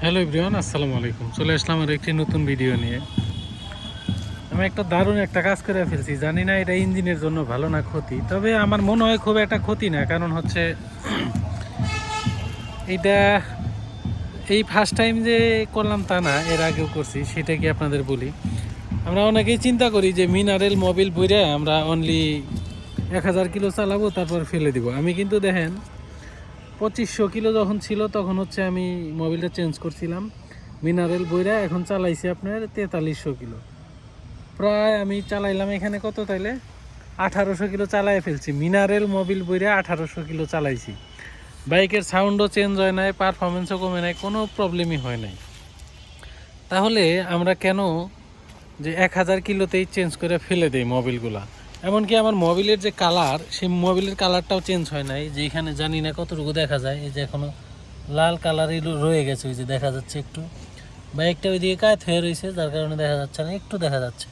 Hello everyone, আসসালামু আলাইকুম। চলে আসলাম আর একটি নতুন ভিডিও নিয়ে। আমি একটা দারুণ একটা কাজ করে ফেলছি। জানি না এটা ইঞ্জিনের জন্য ভালো না ক্ষতি, তবে আমার মনে হয় খুব একটা ক্ষতি না। কারণ হচ্ছে এইটা এই ফার্স্ট টাইম যে করলাম তা না, এর আগেও করছি। সেটা কি আপনাদের বলি। আমরা অনেকেই চিন্তা করি যে মিনারেল মোবিল বইরে আমরা অনলি 1000 কিলো চালাবো, তারপর ফেলে দিব। আমি কিন্তু দেখেন 2500 কিলো যখন ছিল তখন হচ্ছে আমি মোবিলটা চেঞ্জ করছিলাম মিনারেল বইরা, এখন চালাইছি আপনার 4300 কিলো। প্রায় আমি চালাইলাম এখানে কত তাইলে 1800 কিলো চালাই ফেলছি মিনারেল মোবিল বইরা, 1800 কিলো চালাইছি। বাইকের সাউন্ডও চেঞ্জ হয় নাই, পারফরমেন্সও কমে নাই, কোনো প্রবলেমই হয় নাই। তাহলে আমরা কেন যে 1000 কিলোতেই চেঞ্জ করে ফেলে দেই মোবিলগুলা? এমনকি আমার মোবিলের যে কালার, সেই মোবিলের কালারটাও চেঞ্জ হয় নাই। যে এখানে জানি না কতটুকু দেখা যায়, এই যে এখনও লাল কালারই রয়ে গেছে, ওই যে দেখা যাচ্ছে একটু। বাইকটা ওইদিকে কায়ত হয়ে রয়েছে, যার কারণে দেখা যাচ্ছে না, একটু দেখা যাচ্ছে।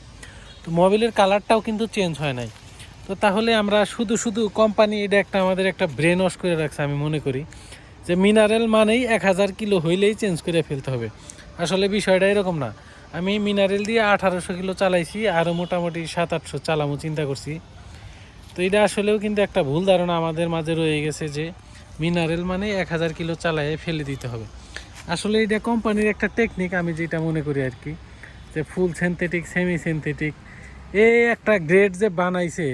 তো মোবিলের কালারটাও কিন্তু চেঞ্জ হয় নাই। তো তাহলে আমরা শুধু শুধু কোম্পানি এটা একটা আমাদের একটা ব্রেন ওয়াশ করে রাখছে। আমি মনে করি যে মিনারেল মানেই 1000 কিলো হইলেই চেঞ্জ করে ফেলতে হবে। আসলে বিষয়টা এরকম না। আমি মিনারেল দিয়ে 1800 কিলো চালাইছি, আরও মোটামুটি 700-800 চালামো চিন্তা করছি। তো এটা আসলেও কিন্তু একটা ভুল ধারণা আমাদের মাঝে রয়ে গেছে যে মিনারেল মানে 1000 কিলো চালায় ফেলে দিতে হবে। আসলে এটা কোম্পানির একটা টেকনিক, আমি যেটা মনে করি আর কি, যে ফুল সিনথেটিক, সেমি সিনথেটিক, এই একটা গ্রেড যে বানাইছে,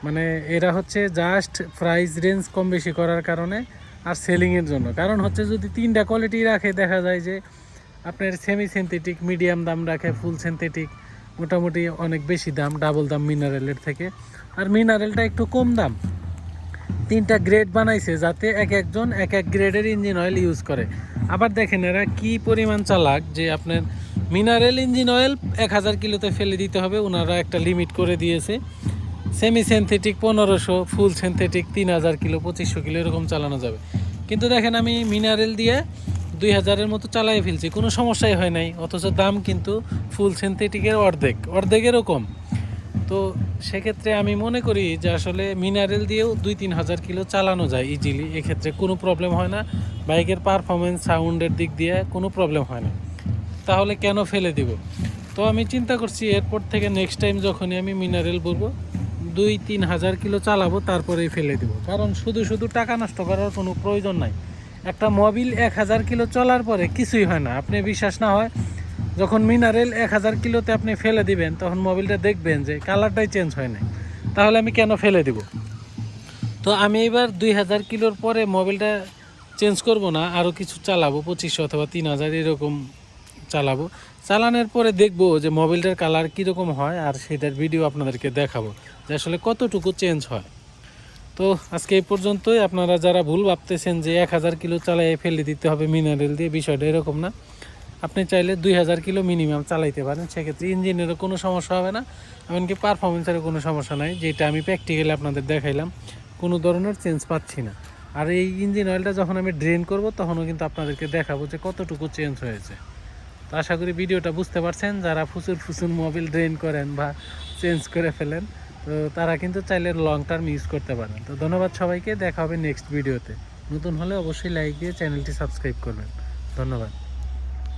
মানে এরা হচ্ছে জাস্ট প্রাইস রেঞ্জ কম বেশি করার কারণে আর সেলিংয়ের জন্য। কারণ হচ্ছে যদি তিনটা কোয়ালিটি রাখে, দেখা যায় যে আপনার সেমি সিনথেটিক মিডিয়াম দাম রাখে, ফুল সিনথেটিক মোটামুটি অনেক বেশি দাম, ডাবল দাম মিনারেলের থেকে, আর মিনারেলটা একটু কম দাম। তিনটা গ্রেড বানাইছে যাতে এক একজন এক এক গ্রেডের ইঞ্জিন অয়েল ইউজ করে। আবার দেখেন এরা কি পরিমাণ চালাক, যে আপনার মিনারেল ইঞ্জিন অয়েল 1000 কিলোতে ফেলে দিতে হবে, ওনারা একটা লিমিট করে দিয়েছে। সেমি সিনথেটিক 1500, ফুল সিনথেটিক 3000 কিলো, 2500 কিলো এরকম চালানো যাবে। কিন্তু দেখেন আমি মিনারেল দিয়ে 2000-এর মতো চালাই ফেলছি, কোনো সমস্যাই হয় নাই। অথচ দাম কিন্তু ফুল সিনথেটিকের অর্ধেকেরও কম। তো সেক্ষেত্রে আমি মনে করি যে আসলে মিনারেল দিয়েও 2-3 হাজার কিলো চালানো যায় ইজিলি, এক্ষেত্রে কোনো প্রবলেম হয় না। বাইকের পারফরমেন্স সাউন্ডের দিক দিয়ে কোনো প্রবলেম হয় না। তাহলে কেন ফেলে দিব? তো আমি চিন্তা করছি এরপর থেকে নেক্সট টাইম যখনই আমি মিনারেল বলবো 2-3 হাজার কিলো চালাবো, তারপরেই ফেলে দিব। কারণ শুধু শুধু টাকা নষ্ট করার কোনো প্রয়োজন নাই। একটা মোবিল 1000 কিলো চলার পরে কিছুই হয় না। আপনি বিশ্বাস না হয়, যখন মিনারেল 1000 কিলোতে আপনি ফেলে দিবেন, তখন মোবিলটা দেখবেন যে কালারটাই চেঞ্জ হয় না। তাহলে আমি কেন ফেলে দিব? তো আমি এবার 2000 কিলোর পরে মোবিলটা চেঞ্জ করব না, আরও কিছু চালাবো, 2500 অথবা 3000 এরকম চালাবো। চালানোর পরে দেখবো যে মোবিলটার কালার কীরকম হয়, আর সেটার ভিডিও আপনাদেরকে দেখাবো যে আসলে কতটুকু চেঞ্জ হয়। তো আজকে এই পর্যন্তই। আপনারা যারা ভুল ভাবতেছেন যে 1000 কিলো চালিয়ে ফেলে দিতে হবে মিনারেল দিয়ে, বিষয়টা এরকম না। আপনি চাইলে 2000 কিলো মিনিমাম চালাইতে পারেন, সেক্ষেত্রে ইঞ্জিনেরও কোনো সমস্যা হবে না, এমনকি পারফরমেন্সেরও কোনো সমস্যা নাই। যেটা আমি প্র্যাকটিক্যালি আপনাদের দেখাইলাম, কোনো ধরনের চেঞ্জ পাচ্ছি না। আর এই ইঞ্জিন অয়েলটা যখন আমি ড্রেন করব, তখনও কিন্তু আপনাদেরকে দেখাবো যে কতটুকু চেঞ্জ হয়েছে। তো আশা করি ভিডিওটা বুঝতে পারছেন। যারা ফুচুর ফুচুর মোবিল ড্রেন করেন বা চেঞ্জ করে ফেলেন, তো তারা কিন্তু চাইলে লং টার্ম ইউজ করতে পারেন। তো ধন্যবাদ সবাইকে, দেখা হবে নেক্সট ভিডিওতে। নতুন হলে অবশ্যই লাইক দিয়ে চ্যানেলটি সাবস্ক্রাইব করবেন। ধন্যবাদ।